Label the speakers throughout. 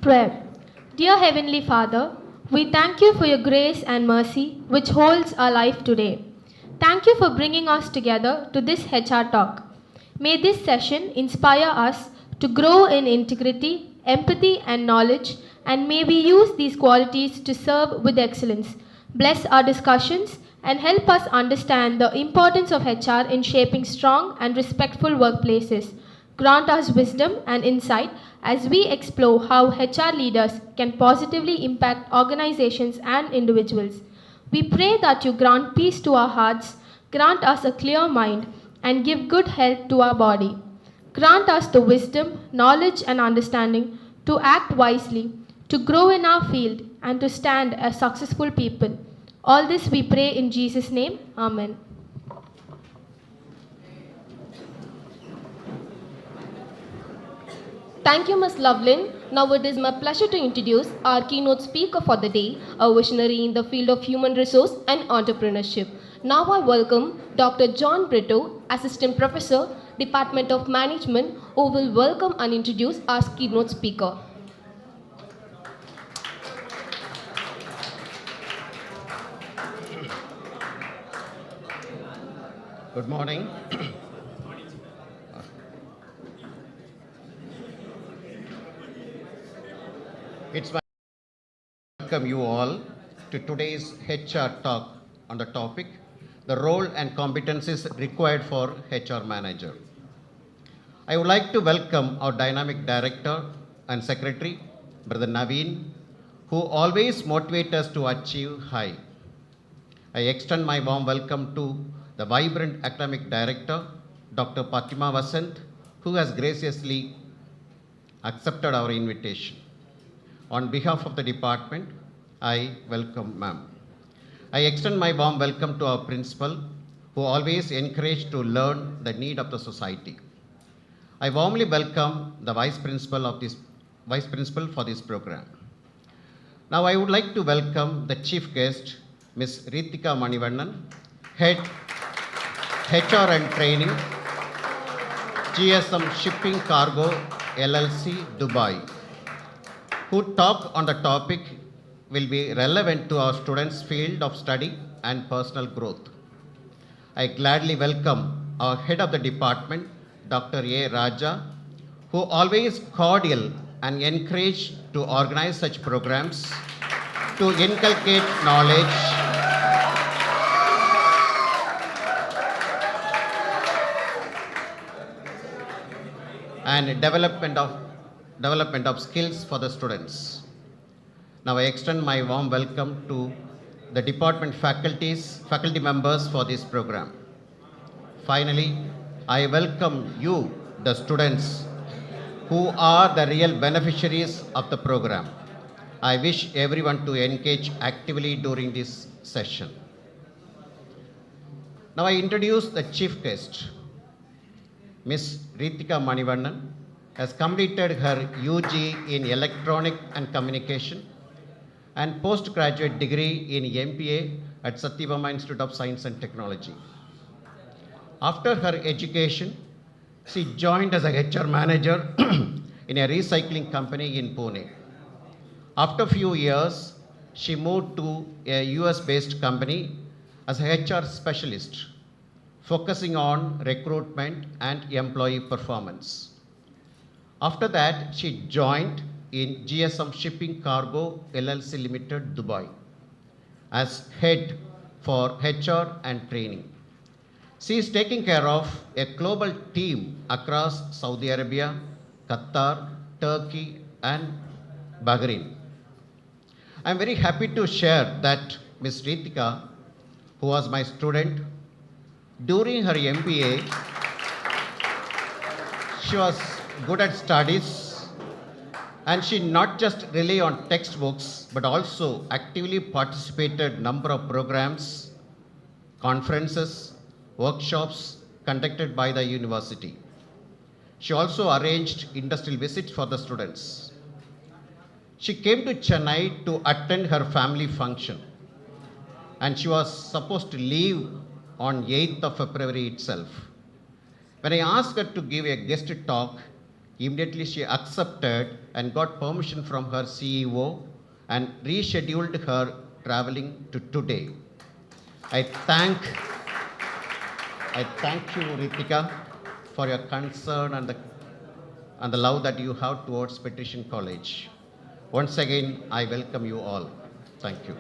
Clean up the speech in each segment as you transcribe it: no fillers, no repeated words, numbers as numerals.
Speaker 1: Prayer. Dear Heavenly Father, we thank you for your grace and mercy which holds our life today. Thank you for bringing us together to this HR talk. May this session inspire us to grow in integrity, empathy, and knowledge, and may we use these qualities to serve with excellence. Bless our discussions and help us understand the importance of HR in shaping strong and respectful workplaces. Grant us wisdom and insight as we explore how HR leaders can positively impact organizations and individuals. We pray that you grant peace to our hearts, grant us a clear mind, and give good health to our body. Grant us the wisdom, knowledge, and understanding to act wisely, to grow in our field, and to stand as successful people. All this we pray in Jesus' name. Amen.
Speaker 2: Thank you, Ms. Lovelin. Now it is my pleasure to introduce our keynote speaker for the day, a visionary in the field of human resource and entrepreneurship. Now I welcome Dr. John Brito, Assistant Professor, Department of Management, who will welcome and introduce our keynote speaker.
Speaker 3: Good morning. It's my welcome you all to today's HR talk on the topic, the role and competencies required for HR manager. I would like to welcome our dynamic director and secretary, Brother Naveen, who always motivate us to achieve high. I extend my warm welcome to the vibrant academic director, Dr. Fatima Vasant, who has graciously accepted our invitation. On behalf of the department, I welcome ma'am. I extend my warm welcome to our principal, who always encouraged to learn the need of the society. I warmly welcome the vice principal for this program. Now I would like to welcome the chief guest, Ms. Ritika Manivannan, Head HR and Training, GSM Shipping Cargo LLC, Dubai, who talk on the topic will be relevant to our students' field of study and personal growth. I gladly welcome our head of the department, Dr. A. Raja, who always cordial and encourage to organize such programs to inculcate knowledge and development of skills for the students. Now I extend my warm welcome to the department faculty members for this program. Finally, I welcome you, the students, who are the real beneficiaries of the program. I wish everyone to engage actively during this session. Now I introduce the chief guest. Ms. Ritika Manivannan has completed her UG in Electronic and Communication and postgraduate degree in MPA at Satyabama Institute of Science and Technology. After her education, she joined as a HR manager in a recycling company in Pune. After a few years, she moved to a US-based company as a HR specialist, focusing on recruitment and employee performance. After that, she joined in GSM Shipping Cargo LLC Limited, Dubai, as head for HR and training. She is taking care of a global team across Saudi Arabia, Qatar, Turkey, and Bahrain. I am very happy to share that Ms. Ritika, who was my student, during her MBA, she was good at studies, and she not just rely on textbooks, but also actively participated number of programs, conferences, workshops conducted by the university. She also arranged industrial visits for the students. She came to Chennai to attend her family function, and she was supposed to leave on 8th of February itself. When I asked her to give a guest talk, Immediately she accepted and got permission from her CEO and rescheduled her traveling to today. I thank you, Ritika, for your concern and the love that you have towards Petition College. Once again, I welcome you all. Thank you.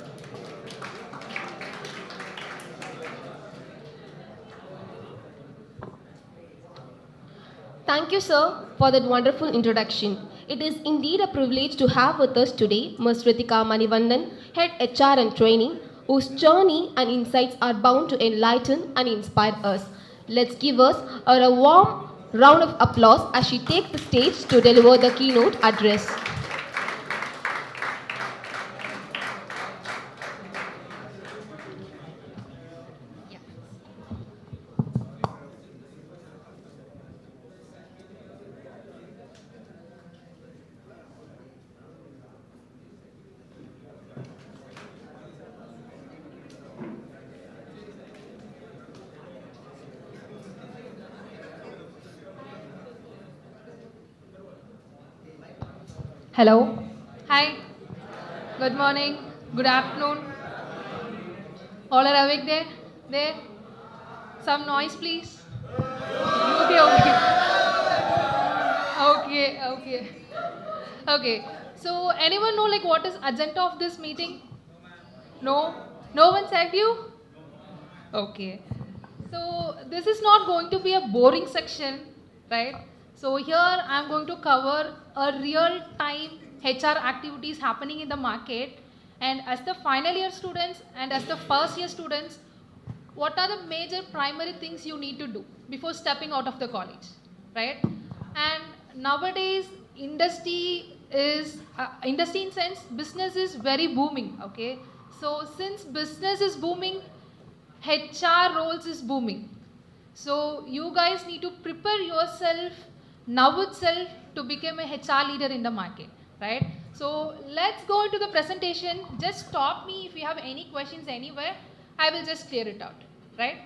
Speaker 2: Thank you, sir, for that wonderful introduction. It is indeed a privilege to have with us today Ms. Ritika Manivandan, Head HR and Training, whose journey and insights are bound to enlighten and inspire us. Let's give us a warm round of applause as she takes the stage to deliver the keynote address.
Speaker 4: Hello. Hi. Good morning. Good afternoon. All are awake there? There? Some noise, please. Okay, okay. Okay. Okay. So, anyone know like what is agenda of this meeting? No? No one said you? Okay. So, this is not going to be a boring section, right? So, here I am going to cover a real-time HR activities happening in the market. And as the final year students and as the first year students, what are the major primary things you need to do before stepping out of the college, right? And nowadays, industry in sense, business is very booming, okay? So, since business is booming, HR roles is booming. So you guys need to prepare yourself now itself to become a HR leader in the market, right? So let's go into the presentation. Just stop me if you have any questions anywhere. I will just clear it out, right?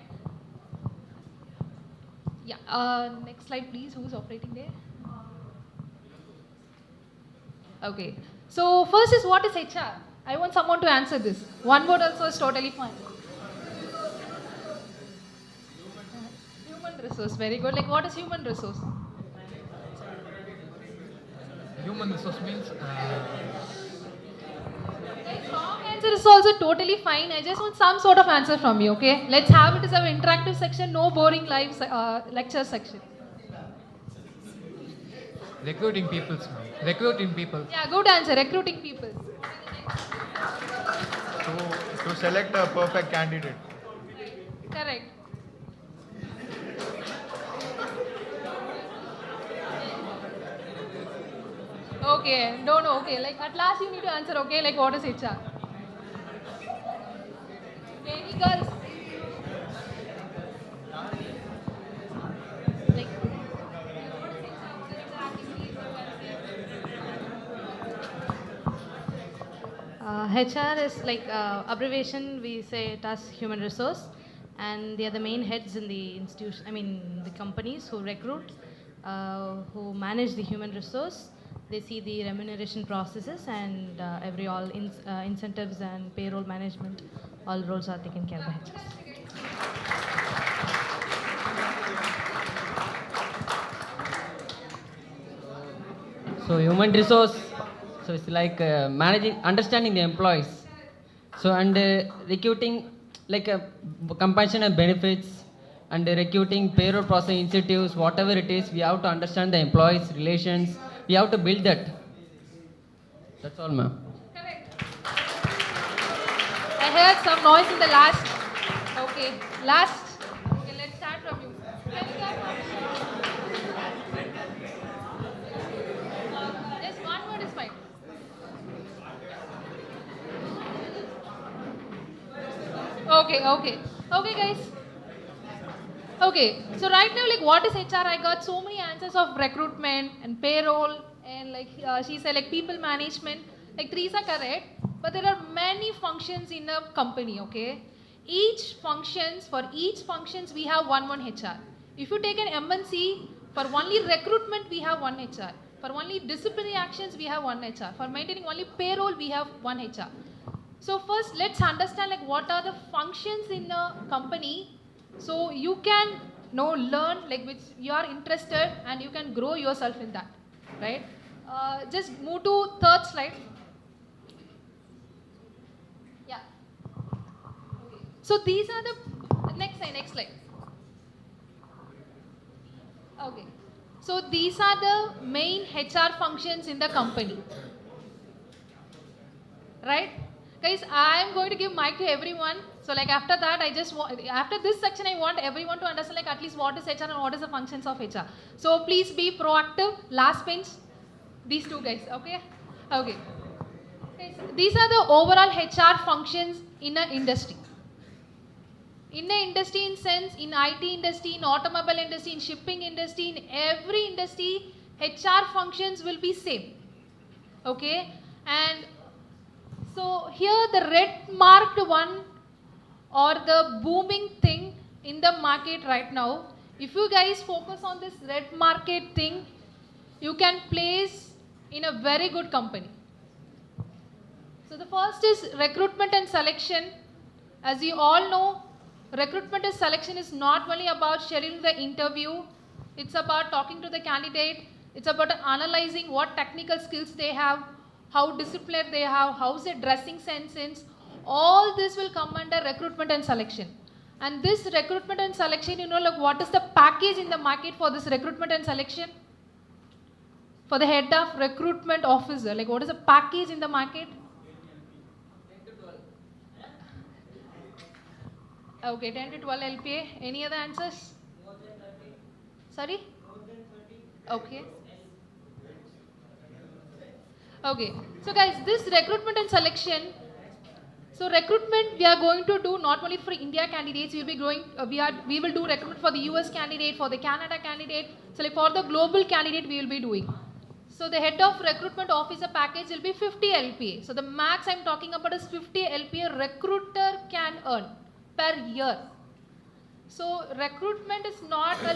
Speaker 4: Yeah, next slide please. Who's operating there? Okay. So first is what is HR? I want someone to answer this. One word also is totally fine. Human resource, very good. Like what is human resource?
Speaker 5: Human resource means
Speaker 4: Like wrong answer is also totally fine. I just want some sort of answer from you, okay? Let's have it as an interactive section, no boring live lecture section.
Speaker 5: recruiting people. Recruiting people.
Speaker 4: Yeah, good answer. Recruiting people.
Speaker 6: To select a perfect candidate.
Speaker 4: Correct. Okay, no, okay. Like at last you need to answer, okay? Like what is HR? Any girls? Like, HR is like abbreviation, we say it as human resource, and they are the main heads in the institution, I mean the companies who recruit, who manage the human resource. They see the remuneration processes and all incentives and payroll management, all roles are taken care by HR.
Speaker 7: So human resource, so it's like managing, understanding the employees. So and recruiting, like compensation and benefits, and recruiting payroll process incentives, whatever it is, we have to understand the employees' relations. We have to build that. That's all, ma'am.
Speaker 4: Correct. I heard some noise in the last. Okay, last. Okay, let's start from you. Can you start from just one word is fine. Okay, guys. Okay, so right now, like, what is HR? I got so many answers of recruitment and payroll, and like she said, like people management. Like threes are correct, but there are many functions in a company. Okay, for each functions we have one HR. If you take an MNC, For only recruitment, we have one HR. For only disciplinary actions, we have one HR. For maintaining only payroll, we have one HR. So first, let's understand like what are the functions in a company, so you can learn like which you are interested and you can grow yourself in that, right? Just move to third slide. Yeah. Okay. So these are the next slide. Okay. So these are the main HR functions in the company, right? Guys, I am going to give mic to everyone. So like after that, after this section, I want everyone to understand like at least what is HR and what is the functions of HR. So please be proactive. Last bench, these two guys, okay? Okay. Guys, these are the overall HR functions in an industry. In an industry in sense, in IT industry, in automobile industry, in shipping industry, in every industry, HR functions will be same, okay? And so here the red marked one or the booming thing in the market right now, if you guys focus on this red market thing, you can place in a very good company. So the first is recruitment and selection. As you all know, recruitment and selection is not only about scheduling the interview, it's about talking to the candidate, it's about analyzing what technical skills they have, how disciplined they have, how's their dressing sense. All this will come under recruitment and selection. And this recruitment and selection, like what is the package in the market for this recruitment and selection? For the head of recruitment officer, like what is the package in the market? Okay, 10 to 12 LPA. Any other answers? Sorry? Okay. Okay. So guys, this recruitment and selection. So recruitment we are going to do not only for India candidates. We will be growing. We will do recruitment for the US candidate, for the Canada candidate. So like for the global candidate, we will be doing. So the head of recruitment officer package will be 50 LPA. So the max I'm talking about is 50 LPA recruiter can earn per year. So recruitment is not a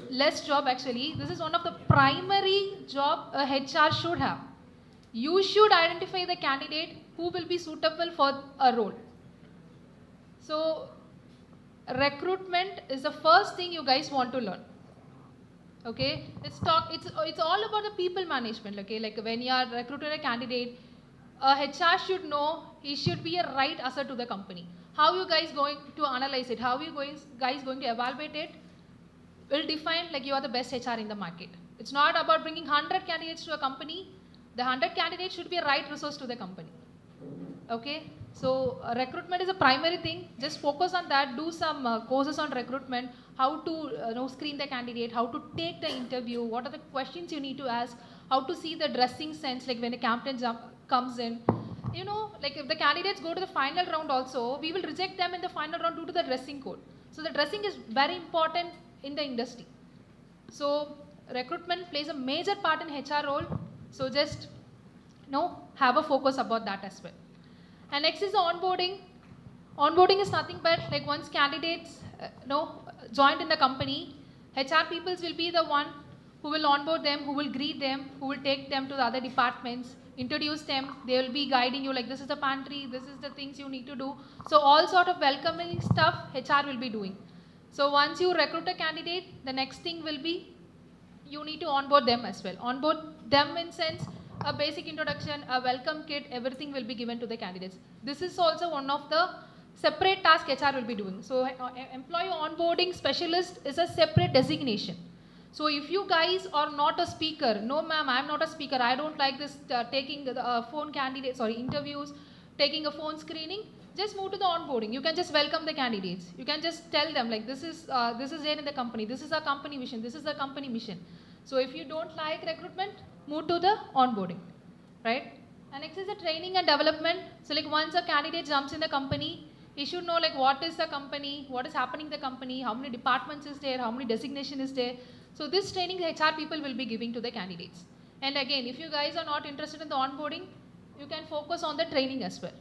Speaker 4: less job actually. This is one of the primary job a HR should have. You should identify the candidate who will be suitable for a role. So recruitment is the first thing you guys want to learn. Okay, it's all about the people management. Okay, like when you are recruiting a candidate, HR should know he should be a right asset to the company. How you guys going to analyze it? How you guys going to evaluate it? Will define like you are the best HR in the market. It's not about bringing 100 candidates to a company. The 100 candidates should be a right resource to the company. Okay, so recruitment is a primary thing. Just focus on that. Do some courses on recruitment. How to screen the candidate. How to take the interview. What are the questions you need to ask? How to see the dressing sense, like when a captain comes in. Like if the candidates go to the final round also, we will reject them in the final round due to the dressing code. So the dressing is very important in the industry. So recruitment plays a major part in HR role. So just have a focus about that as well. And next is the onboarding. Onboarding is nothing but like once candidates joined in the company, HR peoples will be the one who will onboard them, who will greet them, who will take them to the other departments, introduce them. They will be guiding you like this is the pantry, this is the things you need to do. So all sort of welcoming stuff HR will be doing. So once you recruit a candidate, the next thing will be you need to onboard them as well. Onboard them in sense a basic introduction, a welcome kit, everything will be given to the candidates. This is also one of the separate tasks HR will be doing. So employee onboarding specialist is a separate designation. So if you guys are not a speaker, no ma'am, I'm not a speaker, I don't like this taking the phone interviews, taking a phone screening, just move to the onboarding. You can just welcome the candidates. You can just tell them like this is there in the company, this is our company vision, this is the company mission. So if you don't like recruitment, move to the onboarding, right? And next is the training and development. So like once a candidate jumps in the company, he should know like what is the company, what is happening in the company, how many departments is there, how many designation is there. So this training the HR people will be giving to the candidates. And again, if you guys are not interested in the onboarding, you can focus on the training as well.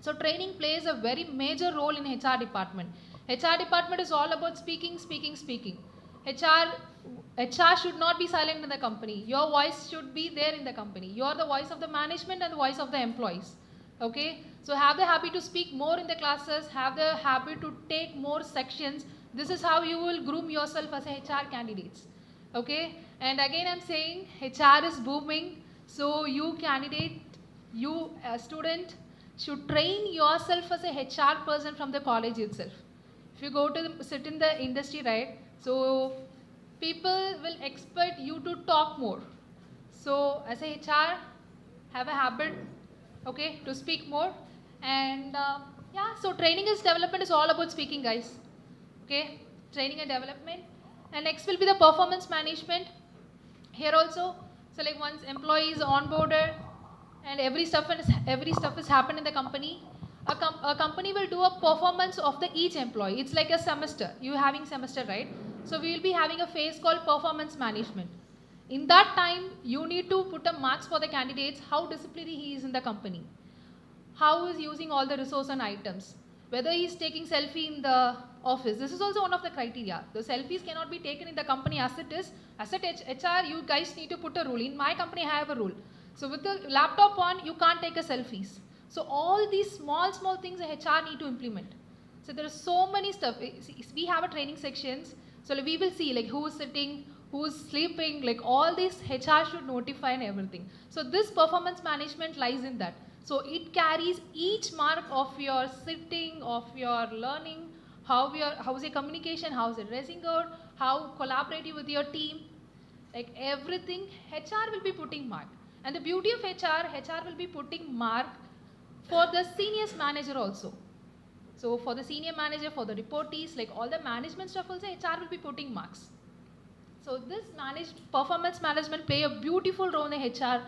Speaker 4: So training plays a very major role in HR department. HR department is all about speaking. HR HR should not be silent in the company. Your voice should be there in the company. You are the voice of the management and the voice of the employees. Okay? So have the habit to speak more in the classes, have the habit to take more sections. This is how you will groom yourself as a HR candidates. Okay? And again I'm saying HR is booming. So you candidate, you student should train yourself as a HR person from the college itself. If you go to sit in the industry, right? So people will expect you to talk more. So as a HR, have a habit, okay, to speak more. And yeah, so training is development is all about speaking, guys. Okay, training and development. And next will be the performance management. Here also, so like once employee is onboarded and every stuff is happened in the company, a company will do a performance of the each employee. It's like a semester. You having semester, right? So we will be having a phase called performance management. In that time, you need to put a marks for the candidates, how disciplined he is in the company, how is using all the resource and items, whether he is taking selfie in the office. This is also one of the criteria. The selfies cannot be taken in the company as it is. As a HR, you guys need to put a rule. In my company, I have a rule. So with the laptop on, you can't take a selfies. So all these small things the HR need to implement. So there are so many stuff. We have a training sections. So we will see like who is sitting, who is sleeping, like all these HR should notify and everything. So this performance management lies in that. So it carries each mark of your sitting, of your learning, how is your communication, how is it dressing out, how collaborative with your team, like everything HR will be putting mark. And the beauty of HR will be putting mark for the seniors manager also. So for the senior manager, for the reportees, like all the management stuff also, HR will be putting marks. So this performance management play a beautiful role in the HR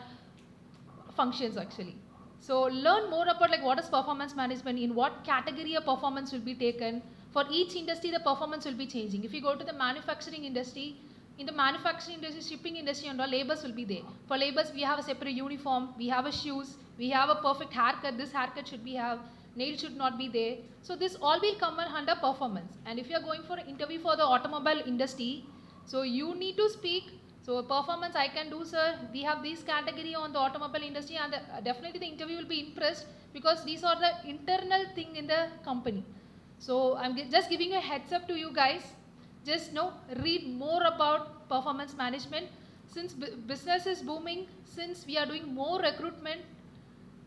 Speaker 4: functions actually. So learn more about like what is performance management, in what category a performance will be taken. For each industry, the performance will be changing. If you go to the manufacturing industry, in the manufacturing industry, shipping industry and all, labels will be there. For labels, we have a separate uniform, we have a shoes, we have a perfect haircut, this haircut should be have, nail should not be there. So this all will come under performance. And if you are going for an interview for the automobile industry, so you need to speak. So performance I can do, sir. We have this category on the automobile industry, and definitely the interview will be impressed because these are the internal thing in the company. So I'm just giving a heads up to you guys. Just read more about performance management. Since business is booming, since we are doing more recruitment,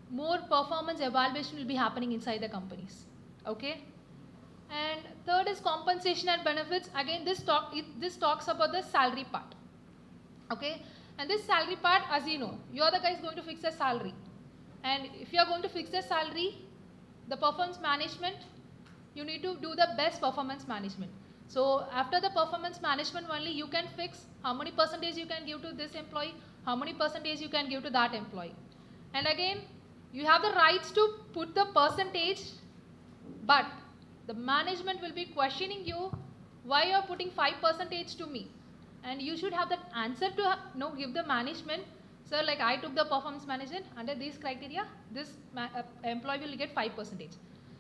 Speaker 4: more performance evaluation will be happening inside the companies. Okay. And third is compensation and benefits. Again, this talks about the salary part. Okay, and this salary part, as you know, you are the guys going to fix a salary. And if you are going to fix a salary, the performance management, you need to do the best performance management. So after the performance management only, you can fix how many percentage you can give to this employee, how many percentage you can give to that employee. And again, you have the rights to put the percentage, but the management will be questioning you why you are putting 5% to me. And you should have that answer to give the management, sir, like I took the performance management under these criteria, this employee will get 5%.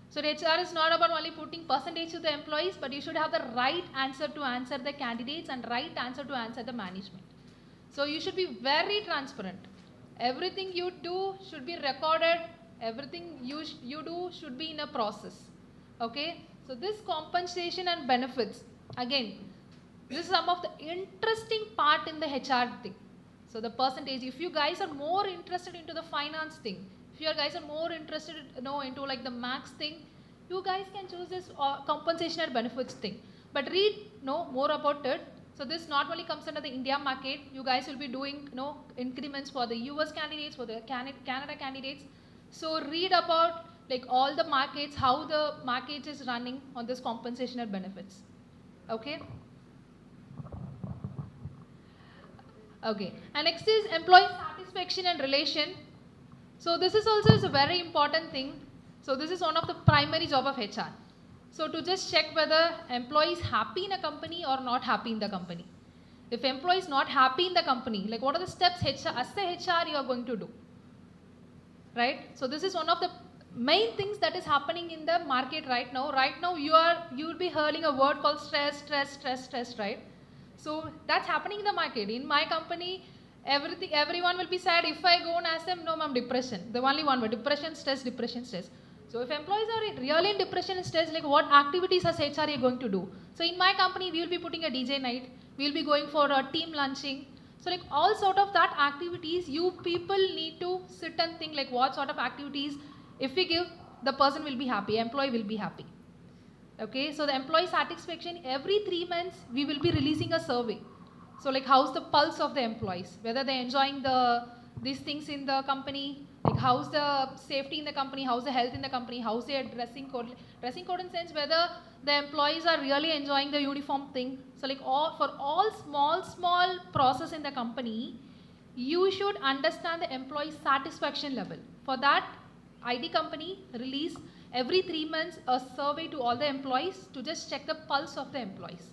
Speaker 4: So the HR is not about only putting percentage to the employees, but you should have the right answer to answer the candidates and right answer to answer the management. So you should be very transparent. Everything you do should be recorded. Everything you do should be in a process. Okay. So this compensation and benefits, again, this is some of the interesting part in the HR thing. So the percentage, if you guys are more interested into the finance thing, if you guys are more interested into like the max thing, you guys can choose this compensation and benefits thing. But read more about it. So this not only comes under the India market, you guys will be doing increments for the US candidates, for the Canada candidates. So read about like all the markets, how the market is running on this compensation and benefits. Okay. Okay, and next is employee satisfaction and relation. So this is also a very important thing. So this is one of the primary job of HR. So to just check whether employee is happy in a company or not happy in the company. If employee is not happy in the company, like what are the steps as a HR you are going to do? Right? So this is one of the main things that is happening in the market right now. Right now you will be hearing a word called stress, right? So that's happening in the market. In my company, everyone will be sad if I go and ask them, no, ma'am, depression. The only one word, depression, stress, depression, stress. So if employees are really in depression and stress, like what activities as HR are you going to do? So in my company, we will be putting a DJ night. We will be going for a team lunching. So like all sort of that activities, you people need to sit and think like what sort of activities, if we give, the person will be happy, employee will be happy. Okay, so the employee satisfaction, every 3 months, we will be releasing a survey. So like how's the pulse of the employees, whether they're enjoying these things in the company, like how's the safety in the company, how's the health in the company, how's their dressing code in sense whether the employees are really enjoying the uniform thing. So like for all small process in the company, you should understand the employee satisfaction level. For that, IT company release every 3 months a survey to all the employees to just check the pulse of the employees.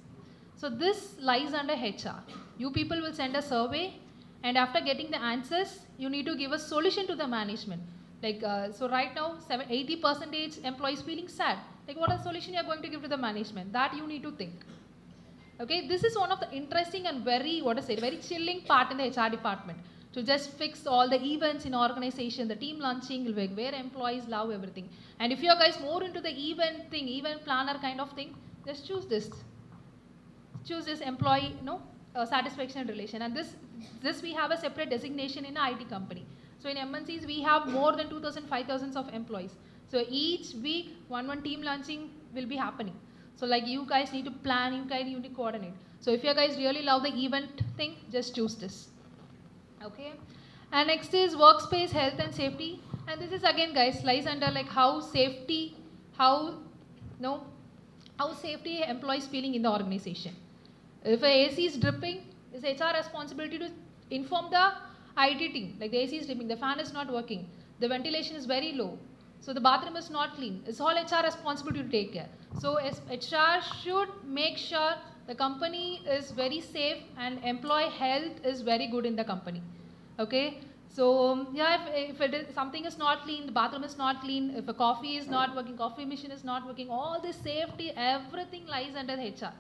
Speaker 4: So this lies under HR. You people will send a survey, and after getting the answers, you need to give a solution to the management. Like, so right now, 80% employees feeling sad. Like, what a solution you are going to give to the management? That you need to think. Okay, this is one of the interesting and very chilling part in the HR department. To just fix all the events in organization, the team launching, where employees love everything. And if you are guys more into the event thing, event planner kind of thing, just choose this. Choose this employee, satisfaction relation. And this we have a separate designation in an IT company. So in MNCs, we have more than 2,000, 5,000 of employees. So each week, one team launching will be happening. So like you guys need to plan, you guys need to coordinate. So if you guys really love the event thing, just choose this. Okay. And next is workspace health and safety. And this is again, guys, lies under like how safety employees feeling in the organization. If a AC is dripping, it's HR responsibility to inform the IT team. Like the AC is dripping, the fan is not working, the ventilation is very low, so the bathroom is not clean. It's all HR responsibility to take care. So HR should make sure the company is very safe and employee health is very good in the company. Okay. So yeah, if something is not clean, the bathroom is not clean, if a coffee is not working, coffee machine is not working, all this safety, everything lies under the HR.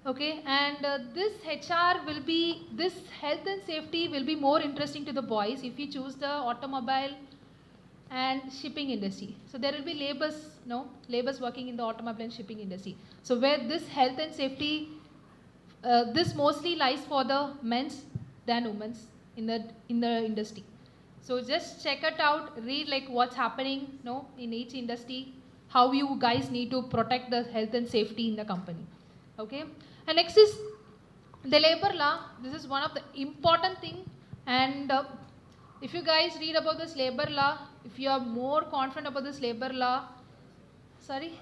Speaker 4: Okay, and this health and safety will be more interesting to the boys if you choose the automobile and shipping industry. So there will be laborers working in the automobile and shipping industry. So where this health and safety, this mostly lies for the men's than women's in the industry. So just check it out, read like what's happening, in each industry, how you guys need to protect the health and safety in the company. Okay. And next is the labor law. This is one of the important thing. And if you guys read about this labor law, if you are more confident about this labor law, sorry,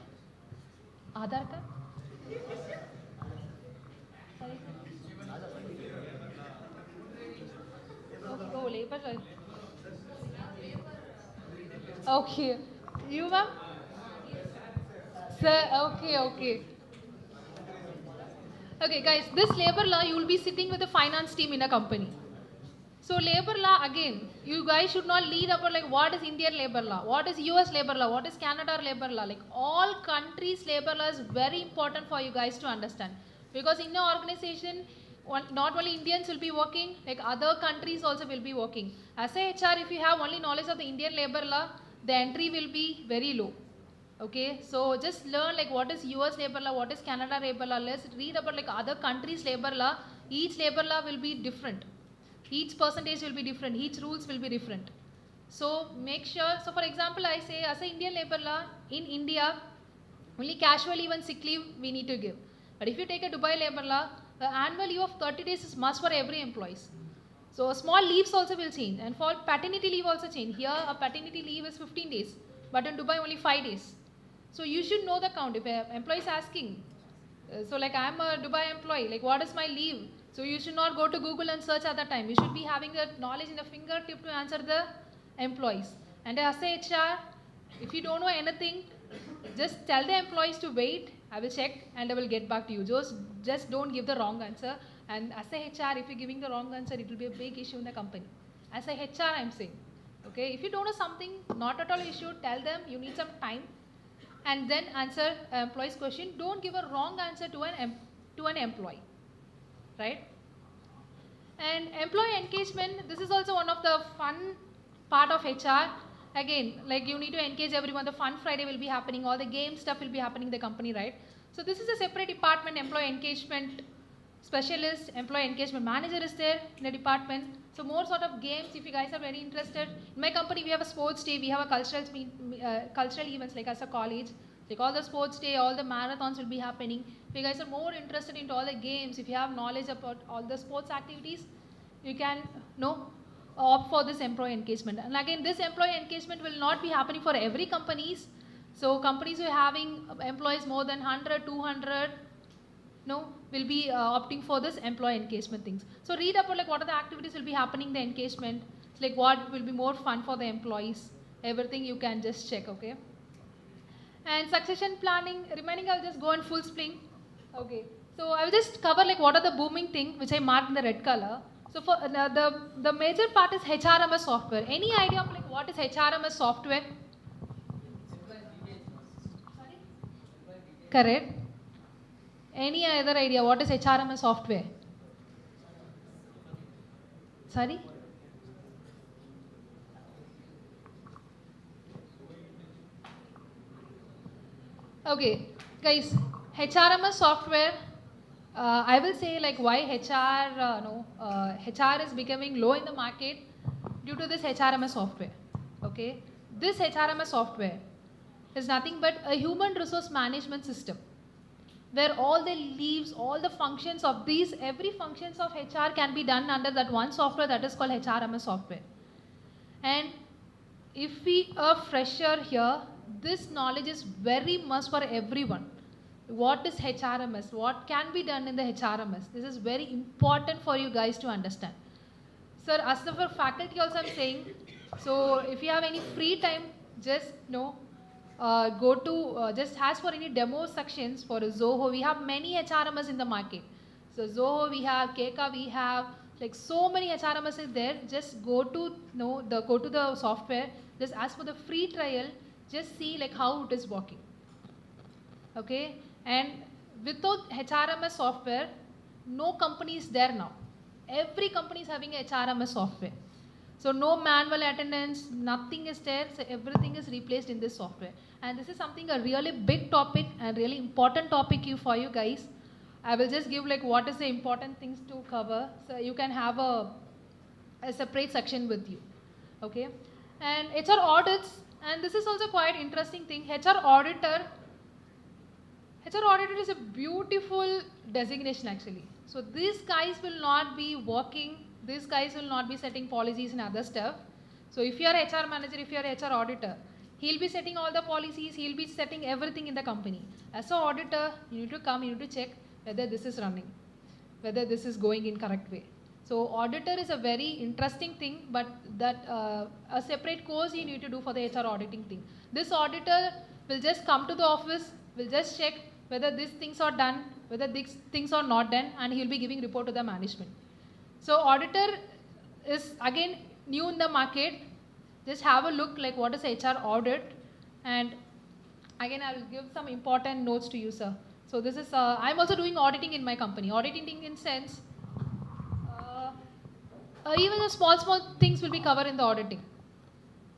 Speaker 4: Aadhaar card? Sorry. Okay, go labor law. Okay. You, ma'am? Sir, okay. Okay, guys, this labor law, you will be sitting with the finance team in a company. So labor law, again, you guys should not lead about like what is Indian labor law, what is US labor law, what is Canada labor law. Like all countries' labor law is very important for you guys to understand. Because in your organization, not only Indians will be working, like other countries also will be working. As a HR, if you have only knowledge of the Indian labor law, the entry will be very low. Okay, so just learn like what is US labor law, what is Canada labor law. Let's read about like other countries' labor law. Each labor law will be different. Each percentage will be different. Each rules will be different. So make sure. So for example, I say as a Indian labor law in India, only casual leave and sick leave we need to give. But if you take a Dubai labor law, the annual leave of 30 days is must for every employee. So small leaves also will change, and for paternity leave also change. Here a paternity leave is 15 days, but in Dubai only 5 days. So you should know the count. If an employee is asking, so like I am a Dubai employee, like what is my leave? So you should not go to Google and search at that time. You should be having the knowledge in the fingertip to answer the employees. And as a HR, if you don't know anything, just tell the employees to wait. I will check and I will get back to you. Just don't give the wrong answer. And as a HR, if you're giving the wrong answer, it will be a big issue in the company. As a HR, I'm saying. Okay, if you don't know something, not at all issue, tell them you need some time. And then answer employee's question. Don't give a wrong answer to to an employee, right? And employee engagement, this is also one of the fun part of HR. Again, like you need to engage everyone. The Fun Friday will be happening. All the game stuff will be happening in the company, right? So this is a separate department, employee engagement specialist, employee engagement manager is there in the department. So more sort of games, if you guys are very interested. In my company, we have a sports day, we have a cultural events like as a college. Like all the sports day, all the marathons will be happening. If you guys are more interested into all the games, if you have knowledge about all the sports activities, you can opt for this employee engagement. And again, this employee engagement will not be happening for every companies. So companies who are having employees more than 100, 200, will be opting for this employee engagement things. So read about like what are the activities will be happening in the engagement. It's like what will be more fun for the employees. Everything you can just check, okay? And succession planning, remaining I'll just go in full spring. Okay. So I will just cover like what are the booming thing which I marked in the red color. So for the major part is HRMS software. Any idea of like what is HRMS software? Sorry? Correct. Any other idea what is HRMS software? Sorry? Okay, guys, HRMS software, I will say like why HR is becoming low in the market due to this HRMS software. Okay, this HRMS software is nothing but a human resource management system where all the leaves, all the functions of these, every functions of HR can be done under that one software that is called HRMS software. And if we are fresher here, this knowledge is very must for everyone. What is HRMS? What can be done in the HRMS? This is very important for you guys to understand. Sir, as for faculty also I'm saying, so if you have any free time, just go to, just ask for any demo sections for Zoho. We have many HRMS in the market. So Zoho we have, Keka we have, like so many HRMS is there. Just go to the software, just ask for the free trial, just see like how it is working. Okay, and without HRMS software, no company is there now. Every company is having a HRMS software. So no manual attendance, nothing is there. So everything is replaced in this software. And this is something a really big topic and really important topic for you guys. I will just give like what is the important things to cover. So you can have a separate section with you. Okay. And HR audits, and this is also quite interesting thing. HR auditor is a beautiful designation actually. So these guys will not be working, these guys will not be setting policies and other stuff. So if you are HR manager, if you are HR auditor, he'll be setting all the policies, he'll be setting everything in the company. As an auditor, you need to come, you need to check whether this is running, whether this is going in correct way. So auditor is a very interesting thing, but that a separate course you need to do for the HR auditing thing. This auditor will just come to the office, will just check whether these things are done, whether these things are not done, and he will be giving report to the management. So auditor is again new in the market. Just have a look like what is HR audit, and again I will give some important notes to you, sir. So this is I'm also doing auditing in my company. Auditing in sense, even the small things will be covered in the auditing.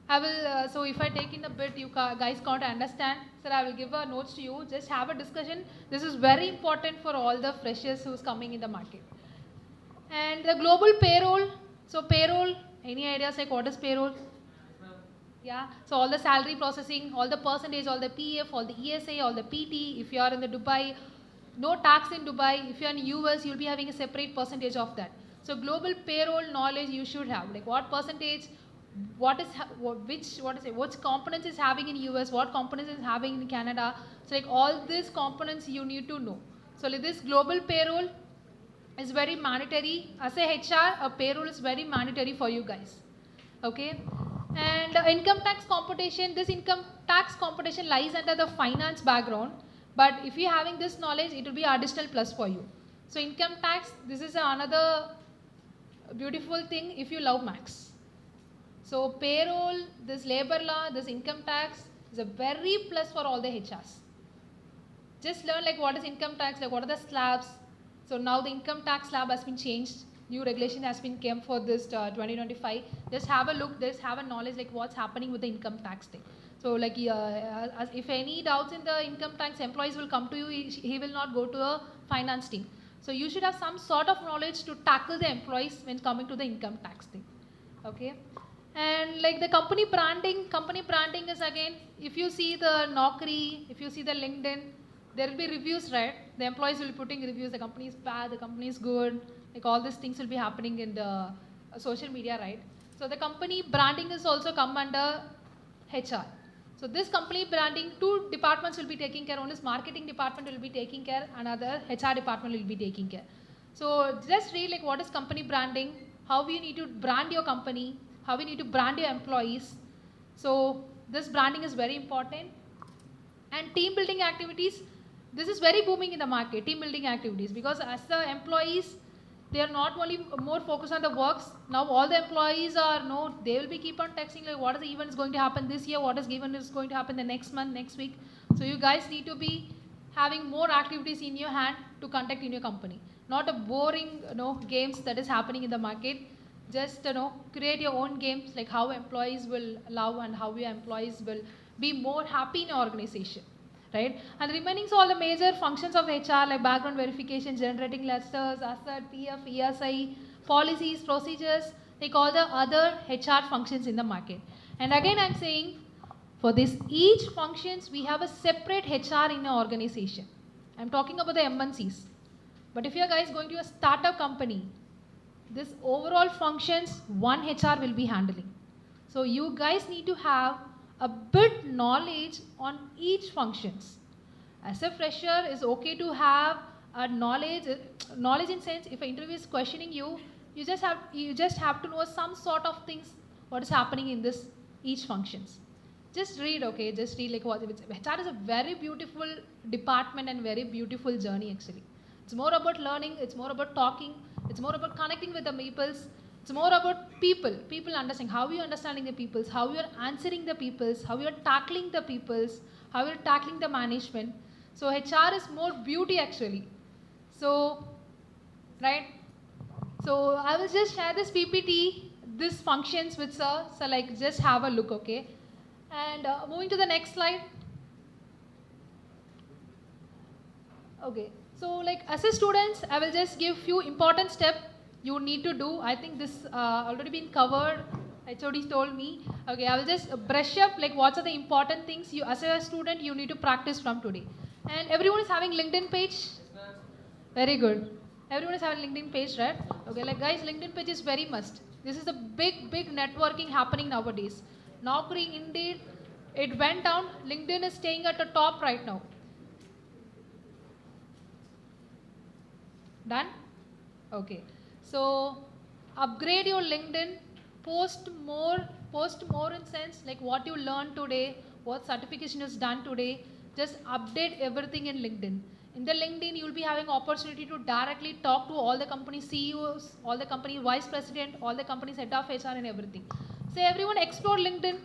Speaker 4: I will, so if I take in a bit, you guys can't understand, sir, I will give a notes to you, just have a discussion. This is very important for all the freshers who's coming in the market. And the global payroll, so payroll, any ideas like what is payroll? Yeah, so all the salary processing, all the percentage, all the PF, all the ESA, all the PT, if you are in the Dubai, no tax in Dubai, if you are in US, you'll be having a separate percentage of that. So global payroll knowledge you should have, like what percentage, which components is having in US, what components is having in Canada. So like all these components you need to know. So like this global payroll is very mandatory. As a HR, a payroll is very mandatory for you guys. Okay. And income tax computation, this income tax computation lies under the finance background. But if you're having this knowledge, it will be additional plus for you. So income tax, this is another beautiful thing if you love max. So payroll, this labor law, this income tax is a very plus for all the HRs. Just learn like what is income tax, like what are the slabs, So now the income tax slab has been changed. New regulation has been came for this 2025. Just have a look. Just have a knowledge like what's happening with the income tax thing. So like if any doubts in the income tax, employees will come to you. He will not go to a finance team. So you should have some sort of knowledge to tackle the employees when coming to the income tax thing. Okay. And like the company branding is again, if you see the Naukri, if you see the LinkedIn, there will be reviews, right? The employees will be putting reviews, the company is bad, the company is good, like all these things will be happening in the social media, right? So the company branding is also come under HR. So this company branding, two departments will be taking care. One is marketing department will be taking care, another HR department will be taking care. So just read like what is company branding, how you need to brand your company, how you need to brand your employees. So this branding is very important. And team building activities, this is very booming in the market, team building activities, because as the employees, they are not only more focused on the works. Now all the employees are, no, they will be keep on texting like what is the event is going to happen this year, what is given is going to happen the next month, next week. So you guys need to be having more activities in your hand to conduct in your company. Not a boring games that is happening in the market. Just create your own games like how employees will love and how your employees will be more happy in your organization. Right? And remaining so all the major functions of HR like background verification, generating letters, asset, PF, ESI, policies, procedures, like all the other HR functions in the market. And again I'm saying for this each functions we have a separate HR in our organization. I'm talking about the MNCs. But if you guys going to a startup company, this overall functions one HR will be handling. So you guys need to have a bit knowledge on each functions. As a fresher, it's okay to have a knowledge in sense if an interview is questioning you, you just have to know some sort of things what is happening in this each functions. Just read, okay? Just read like what HR is a very beautiful department and very beautiful journey actually. It's more about learning. It's more about talking. It's more about connecting with the peoples. It's more about people understanding how you're understanding the peoples, how you're answering the peoples, how you're tackling the peoples, how you're tackling the management. So HR is more beauty actually. So, right? So I will just share this PPT, this functions with sir. So like just have a look, okay? And moving to the next slide. Okay. So like as a students, I will just give few important steps you need to do. I think this already been covered. HOD told me. Okay, I will just brush up like what are the important things you as a student you need to practice from today. And everyone is having LinkedIn page. Very good. Everyone is having LinkedIn page, right? Okay, like guys, LinkedIn page is very must. This is a big networking happening nowadays. Naukri, Indeed, it went down. LinkedIn is staying at the top right now. Done? Okay. So upgrade your LinkedIn, post more in sense like what you learned today, what certification is done today. Just update everything in LinkedIn. In the LinkedIn, you will be having opportunity to directly talk to all the company CEOs, all the company vice president, all the company's head of HR and everything. So everyone explore LinkedIn.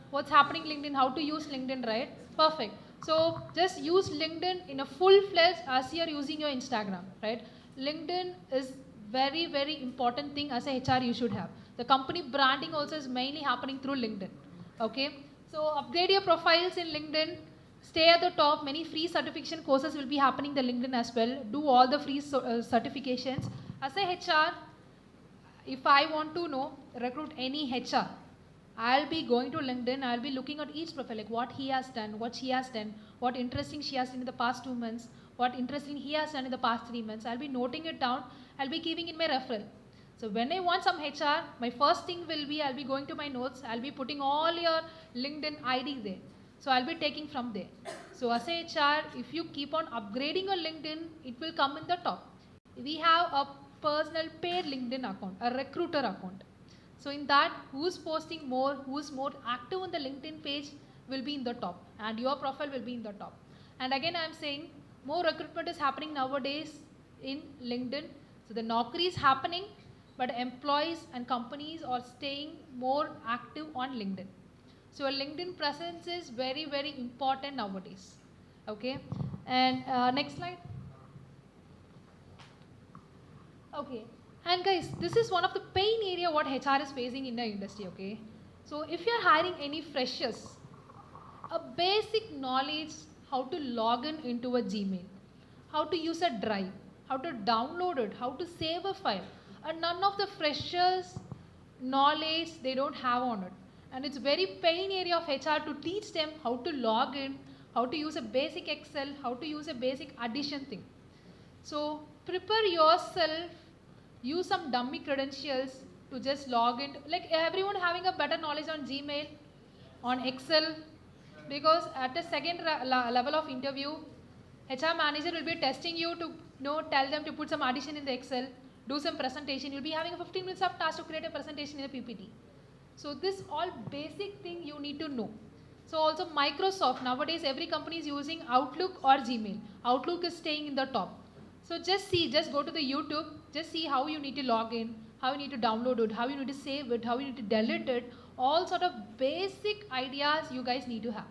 Speaker 4: What's happening LinkedIn, how to use LinkedIn, right? Perfect. So just use LinkedIn in a full-fledged as you are using your Instagram, right? LinkedIn is very important thing as a HR you should have. The company branding also is mainly happening through LinkedIn. Okay. So upgrade your profiles in LinkedIn. Stay at the top. Many free certification courses will be happening in the LinkedIn as well. Do all the free certifications. As a HR, if I want to recruit any HR, I'll be going to LinkedIn, I'll be looking at each profile, like what he has done, what she has done, what interesting she has done in the past 2 months, what interesting he has done in the past 3 months. I'll be noting it down, I'll be keeping in my referral. So when I want some HR, my first thing will be, I'll be going to my notes, I'll be putting all your LinkedIn ID there. So I'll be taking from there. So as a HR, if you keep on upgrading your LinkedIn, it will come in the top. We have a personal paid LinkedIn account, a recruiter account. So in that, who's posting more, who's more active on the LinkedIn page will be in the top and your profile will be in the top. And again, I'm saying more recruitment is happening nowadays in LinkedIn. So the Naukri is happening, but employees and companies are staying more active on LinkedIn. So a LinkedIn presence is very important nowadays. Okay. And next slide. Okay. And guys, this is one of the pain area what HR is facing in the industry, okay? So if you are hiring any freshers, a basic knowledge how to log in into a Gmail, how to use a drive, how to download it, how to save a file, and none of the freshers knowledge they don't have on it. And it's very pain area of HR to teach them how to log in, how to use a basic Excel, how to use a basic addition thing. So prepare yourself, use some dummy credentials to just log in. Like everyone having a better knowledge on Gmail, on Excel, because at the second level of interview, HR manager will be testing you to tell them to put some addition in the Excel, do some presentation. You'll be having a 15 minutes of task to create a presentation in a PPT. So this all basic thing you need to know. So also Microsoft, nowadays every company is using Outlook or Gmail. Outlook is staying in the top. So just go to the YouTube, just see how you need to log in, how you need to download it, how you need to save it, how you need to delete it, all sort of basic ideas you guys need to have.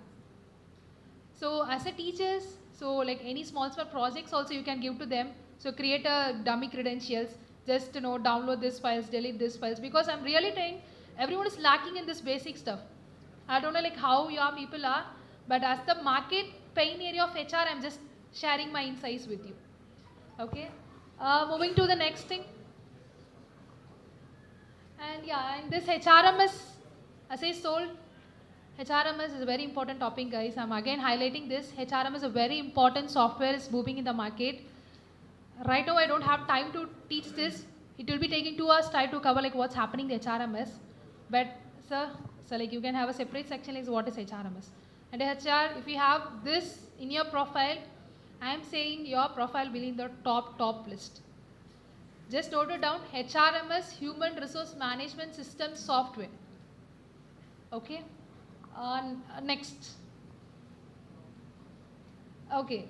Speaker 4: So as a teachers, so like any small projects also you can give to them. So create a dummy credentials, just download these files, delete these files, because I'm really trying, everyone is lacking in this basic stuff. I don't know like how your people are, but as the market pain area of HR, I'm just sharing my insights with you. Okay, moving to the next thing. And yeah, and this HRMS, as I told, HRMS is a very important topic, guys. I'm again highlighting this. HRMS is a very important software, is booming in the market. Right now, I don't have time to teach this. It will be taking 2 hours time to cover like what's happening in HRMS. But sir, so like you can have a separate section like what is HRMS. And HR, if you have this in your profile, I am saying your profile will be in the top list. Just note it down, HRMS, Human Resource Management System Software. Okay. Next. Okay.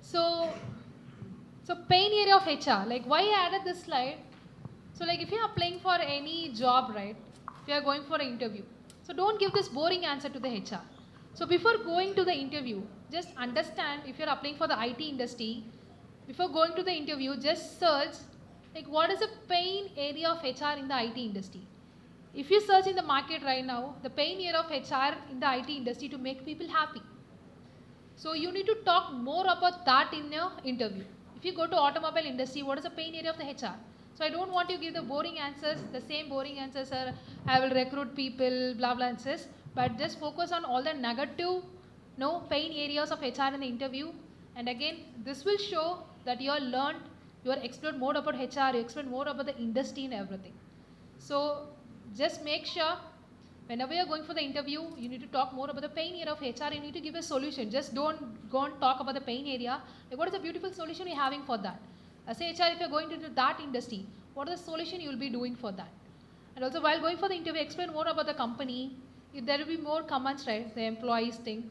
Speaker 4: So pain area of HR, like why I added this slide. So like if you are applying for any job, right, if you are going for an interview, so don't give this boring answer to the HR. So before going to the interview, just understand if you are applying for the IT industry, before going to the interview, just search like what is the pain area of HR in the IT industry. If you search in the market right now, the pain area of HR in the IT industry to make people happy. So you need to talk more about that in your interview. If you go to automobile industry, what is the pain area of the HR? So I don't want to give the boring answers, the same boring answers are, I will recruit people, blah, blah answers, but just focus on all the negative, pain areas of HR in the interview. And again, this will show that you are learned, you are explored more about HR, you explored more about the industry and everything. So just make sure whenever you're going for the interview, you need to talk more about the pain area of HR. You need to give a solution. Just don't go and talk about the pain area. Like what is the beautiful solution you're having for that? As a HR, if you're going to that industry, what is the solution you'll be doing for that? And also while going for the interview, explain more about the company. If there will be more comments, right, the employees thing.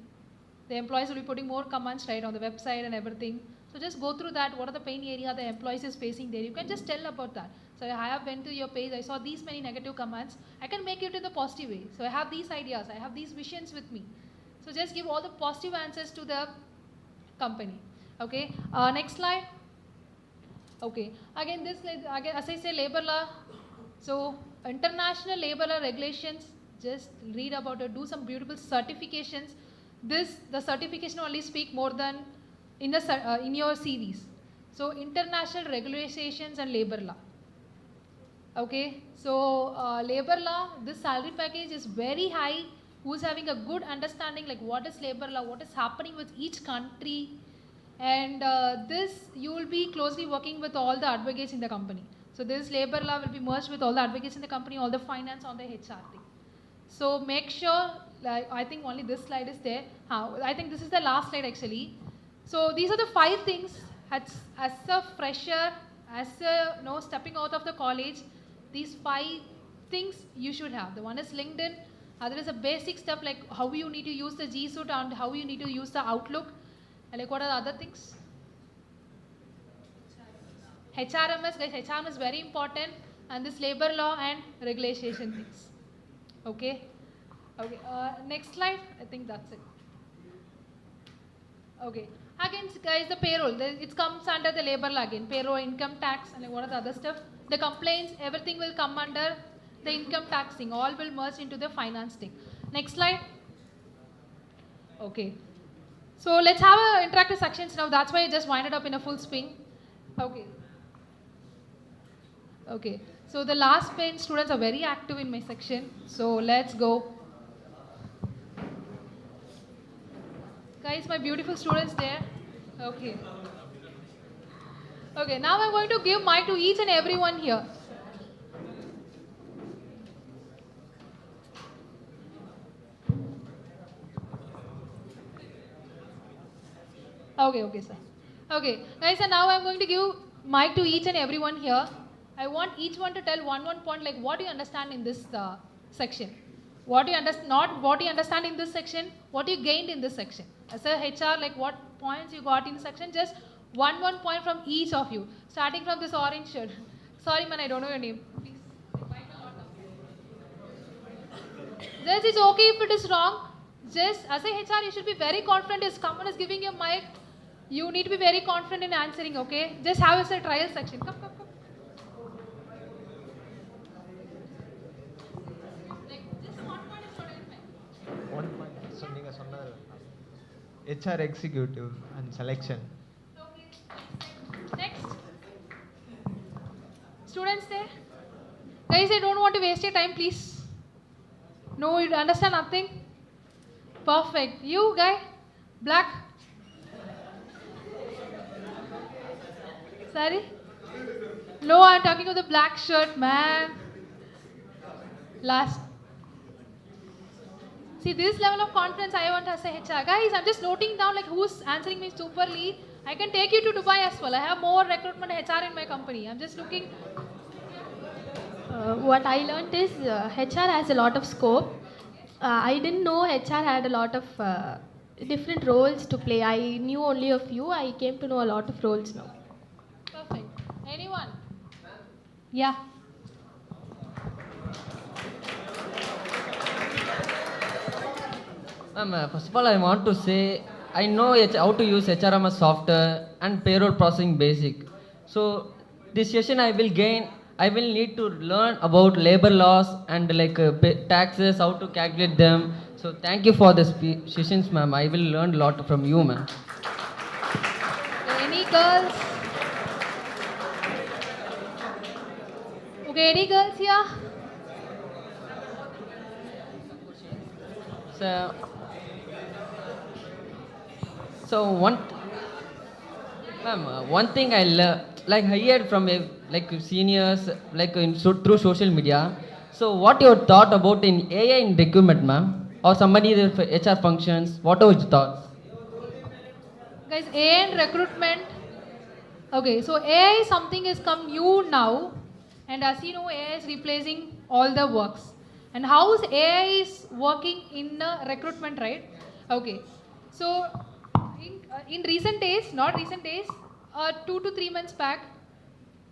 Speaker 4: The employees will be putting more comments, right, on the website and everything. So just go through that. What are the pain area the employees is facing there? You can just tell about that. So I have went to your page. I saw these many negative comments. I can make it in the positive way. So I have these ideas. I have these visions with me. So just give all the positive answers to the company. Okay. Next slide. Okay. Again, as I say, labor law. So international labor law regulations. Just read about it. Do some beautiful certifications. The certification only speak more than in your CVs. So international regulations and labor law. Okay, so labor law, this salary package is very high. Who's having a good understanding like what is labor law, what is happening with each country, and this you will be closely working with all the advocates in the company. So this labor law will be merged with all the advocates in the company, all the finance, on the HR thing. So make sure, like, I think only this slide is there. I think this is the last slide actually. So these are the 5 things as a fresher, as a stepping out of the college. These 5 things you should have. The one is LinkedIn. Other is a basic stuff like how you need to use the G Suite and how you need to use the Outlook. And like what are the other things? HRMS, guys. HRMS is very important. And this labor law and regulation things. Okay. Okay. Next slide. I think that's it. Okay. Again, guys, the payroll, it comes under the labor law again. Payroll, income tax, and like what are the other stuff? The complaints, everything will come under the income tax thing. All will merge into the finance thing. Next slide. Okay. So let's have a interactive sections now. That's why I just winded up in a full swing. Okay. Okay. So the last bench students are very active in my section. So let's go. Guys, my beautiful students there. Okay. Okay, now I'm going to give mic to each and everyone here. Okay, sir. Okay, guys, and now I'm going to give mic to each and everyone here. I want each one to tell one point, like what do you understand in this section? What do you understand? Not what do you understand in this section. What you gained in this section. As a HR, like what points you got in the section. Just one point from each of you. Starting from this orange shirt. Sorry, man, I don't know your name. Please. Just it's okay if it is wrong. Just as a HR, you should be very confident. If someone is giving you a mic, you need to be very confident in answering. Okay. Just have it as a trial section. Come.
Speaker 6: HR executive and selection.
Speaker 4: Next. Students there? Guys, I don't want to waste your time, please. No, you understand nothing? Perfect. You, guy? Black? Sorry? No, I'm talking about the black shirt, man. Last. See, this level of confidence I want as a HR. Guys, I'm just noting down like who's answering me superly. I can take you to Dubai as well. I have more recruitment HR in my company. I'm just looking.
Speaker 1: What I learned is HR has a lot of scope. I didn't know HR had a lot of different roles to play. I knew only a few. I came to know a lot of roles now.
Speaker 4: Perfect. Anyone? Yeah.
Speaker 7: Ma'am, first of all, I want to say I know how to use HRMS software and payroll processing basic. So this session I will need to learn about labor laws and like taxes, how to calculate them. So thank you for the sessions, ma'am. I will learn a lot from you, ma'am.
Speaker 4: Any girls? Okay, any girls here?
Speaker 7: So one thing I like I heard from like seniors through social media. So what your thought about in AI in recruitment, ma'am, or somebody for HR functions? What are your thoughts?
Speaker 4: Guys, AI and recruitment. Okay, so AI is something has come new now, and as you know, AI is replacing all the works. And how is AI is working in recruitment, right? Okay, so in recent days, not recent days, 2 to 3 months back,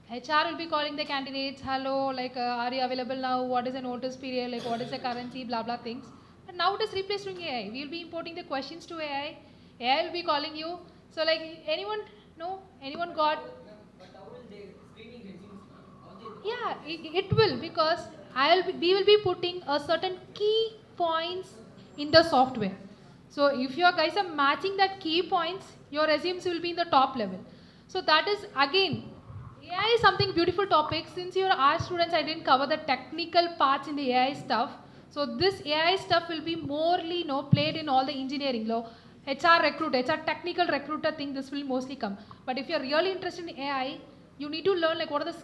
Speaker 4: HR will be calling the candidates, hello, like, are you available now? What is the notice period? Like, what is the currency? Blah, blah things. But now it is replaced doing AI. We will be importing the questions to AI. AI will be calling you. So, like, anyone, no? Anyone got? Yeah, it will, because we will be putting a certain key points in the software. So if your guys are matching that key points, your resumes will be in the top level. So that is again, AI is something beautiful topic. Since you're our students, I didn't cover the technical parts in the AI stuff. So this AI stuff will be morely played in all the engineering law. HR technical recruiter thing, this will mostly come. But if you're really interested in AI, you need to learn like what are the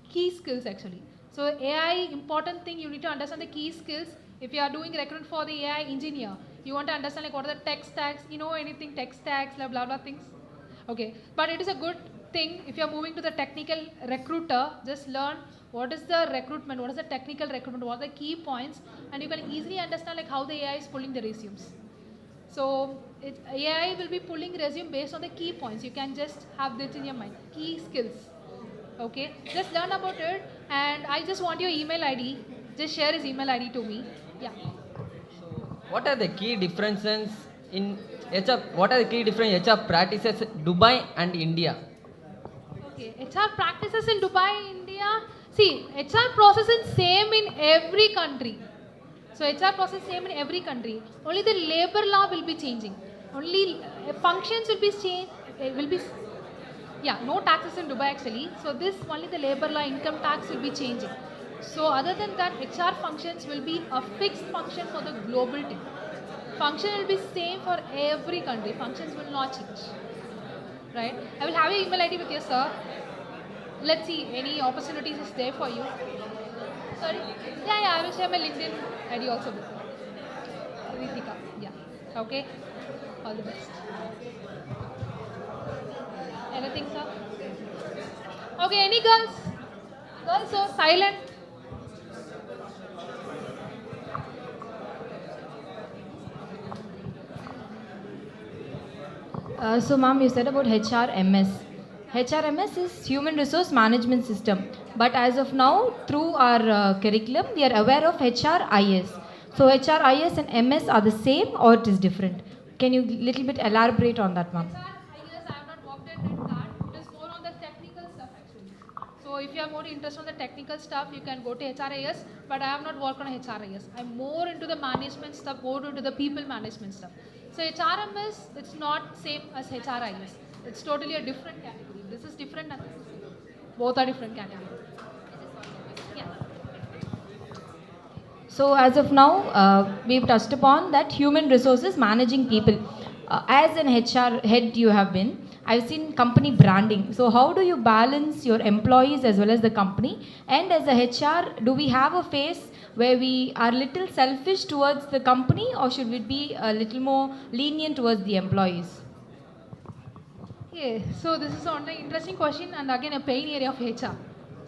Speaker 4: key skills actually. So AI, important thing, you need to understand the key skills. If you are doing recruitment for the AI engineer, you want to understand like what are the tech stacks, anything tech stacks, blah, blah, blah things. Okay, but it is a good thing if you are moving to the technical recruiter, just learn what is the recruitment, what is the technical recruitment, what are the key points, and you can easily understand like how the AI is pulling the resumes. So AI will be pulling resume based on the key points. You can just have this in your mind, key skills. Okay, just learn about it, and I just want your email ID. Just share his email ID to me. Yeah.
Speaker 7: What are the key differences in HR, what are the key different HR practices Dubai and India?
Speaker 4: Okay, HR practices in Dubai, India. See, HR process is same in every country. So HR process same in every country. Only the labor law will be changing. Only functions will be changed. Yeah, no taxes in Dubai actually. So this only the labor law, income tax will be changing. So other than that, HR functions will be a fixed function for the global team. Function will be same for every country. Functions will not change. Right? I will have your email ID with you, sir. Let's see any opportunities is there for you. Sorry? Yeah, I will share my LinkedIn ID also with you. Ritika. Yeah. Okay. All the best. Anything, sir? Okay, any girls? Girls, so silent.
Speaker 8: So, ma'am, you said about HRMS. HRMS is Human Resource Management System. But as of now, through our curriculum, we are aware of HRIS. So, HRIS and MS are the same or it is different? Can you little bit elaborate on that, ma'am?
Speaker 4: I have not worked in that. It is more on the technical stuff actually. So if you are more interested on the technical stuff, you can go to HRIS. But I have not worked on HRIS. I'm more into the management stuff, more into the people management stuff. So HRMS, it's not same as HRIS. It's totally a different category. This is different and this is different. Both are different categories. Yeah.
Speaker 8: So as of now, we've touched upon that human resources managing people. As an HR head you have been, I've seen company branding. So how do you balance your employees as well as the company? And as a HR, do we have a phase where we are little selfish towards the company or should we be a little more lenient towards the employees?
Speaker 4: Okay, so this is an interesting question and again a pain area of HR.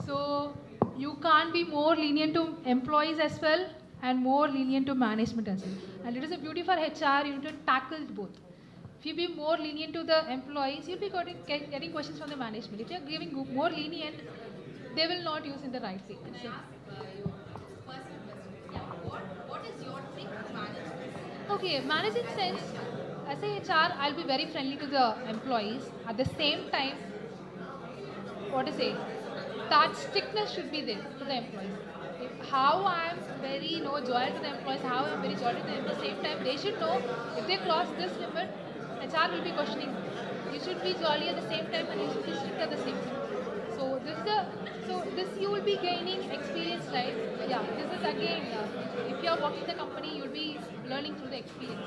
Speaker 4: So you can't be more lenient to employees as well and more lenient to management as well. And it is a beauty for HR, you need to tackle both. If you be more lenient to the employees, you'll be getting questions from the management. If you're giving more lenient, they will not use in the right way.
Speaker 2: What is your take on management?
Speaker 4: Okay, managing sense, as a HR, I'll be very friendly to the employees. At the same time, what to say, that strictness should be there to the employees. How I am very loyal to the employees, how I am very loyal to them, at the same time, they should know if they cross this limit, HR will be questioning. You should be jolly at the same time and you should be strict at the same time. So this you will be gaining experience, right? Yeah, this is again, if you are working in the company, you will be learning through the experience.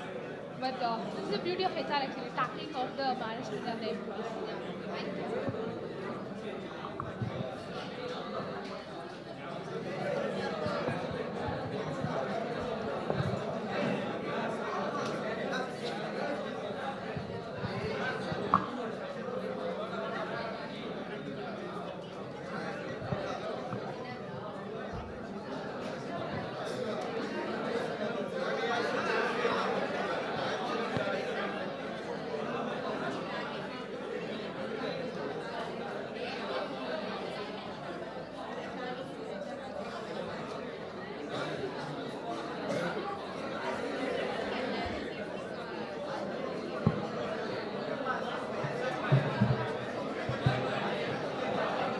Speaker 4: But this is the beauty of HR actually, tackling of the management and the employees. Thank you.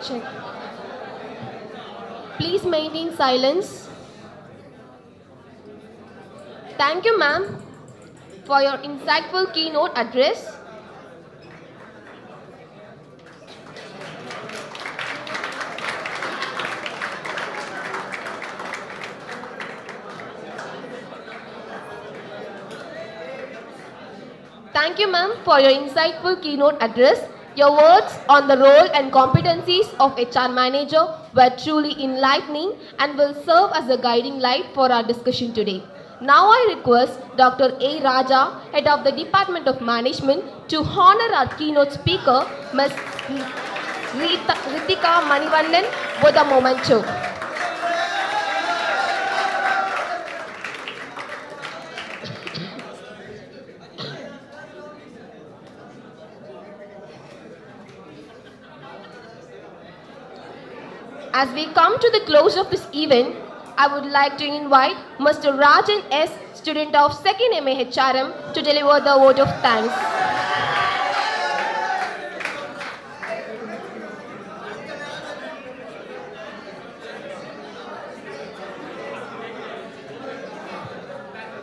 Speaker 2: Check. Please maintain silence. Thank you, ma'am, for your insightful keynote address. Thank you, ma'am, for your insightful keynote address. Your words on the role and competencies of HR manager were truly enlightening and will serve as a guiding light for our discussion today. Now I request Dr. A. Raja, Head of the Department of Management, to honor our keynote speaker, Ms. Ritika Manivannan, with a memento. As we come to the close of this event, I would like to invite Mr. Rajan S. student of 2nd MA HRM, to deliver the vote of thanks.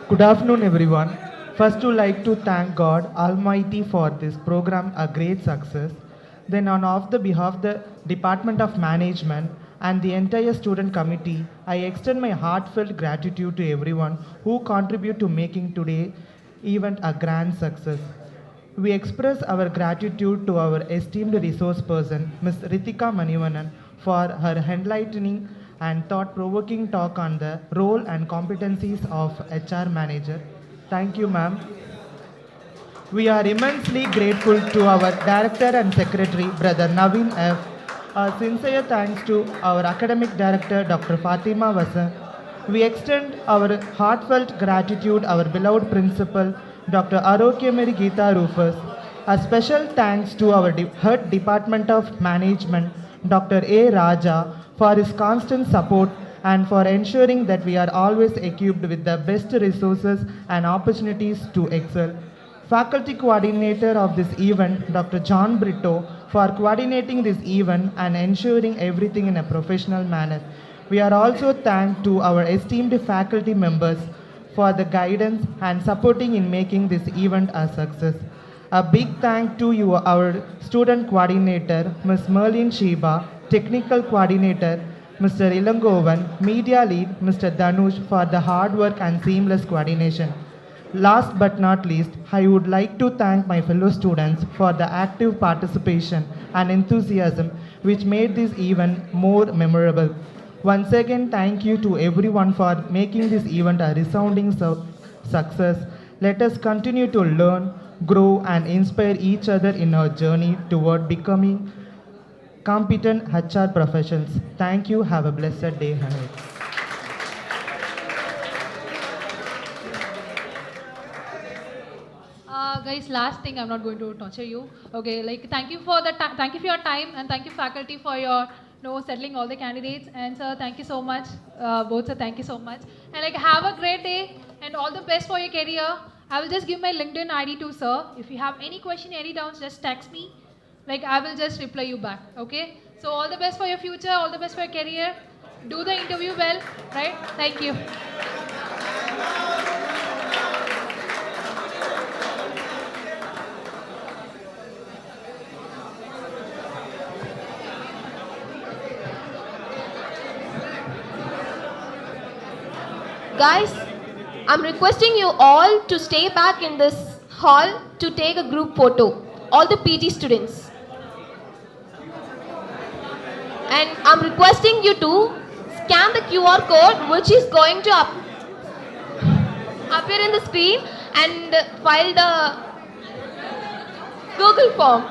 Speaker 6: Good afternoon, everyone. First, I would like to thank God Almighty for this program, a great success. Then, on the behalf of the Department of Management and the entire student committee, I extend my heartfelt gratitude to everyone who contribute to making today's event a grand success. We express our gratitude to our esteemed resource person, Ms. Ritika Manivanan, for her enlightening and thought-provoking talk on the role and competencies of HR manager. Thank you, ma'am. We are immensely grateful to our Director and Secretary, Brother Naveen F. A sincere thanks to our Academic Director, Dr. Fatima Vasan. We extend our heartfelt gratitude our beloved Principal, Dr. Arokyamiri Geeta Rufus. A special thanks to our Head Department of Management, Dr. A. Raja, for his constant support and for ensuring that we are always equipped with the best resources and opportunities to excel. Faculty Coordinator of this event, Dr. John Brito, for coordinating this event and ensuring everything in a professional manner. We are also thanked to our esteemed faculty members for the guidance and supporting in making this event a success. A big thank to you, our student coordinator, Ms. Merlin Sheba, technical coordinator, Mr. Ilangovan, media lead, Mr. Dhanush, for the hard work and seamless coordination. Last but not least, I would like to thank my fellow students for the active participation and enthusiasm which made this event more memorable. Once again, thank you to everyone for making this event a resounding success. Let us continue to learn, grow, and inspire each other in our journey toward becoming competent HR professionals. Thank you. Have a blessed day ahead.
Speaker 4: Guys, last thing, I'm not going to torture you. Okay, like thank you for the thank you for your time, and thank you faculty for your settling all the candidates. And sir, thank you so much. Both sir, thank you so much. And like have a great day and all the best for your career. I will just give my LinkedIn ID to sir. If you have any question, any doubts, just text me. Like I will just reply you back. Okay. So all the best for your future. All the best for your career. Do the interview well. Right. Thank you.
Speaker 2: Guys, I'm requesting you all to stay back in this hall to take a group photo. All the PG students. And I'm requesting you to scan the QR code which is going to appear in the screen and file the Google form.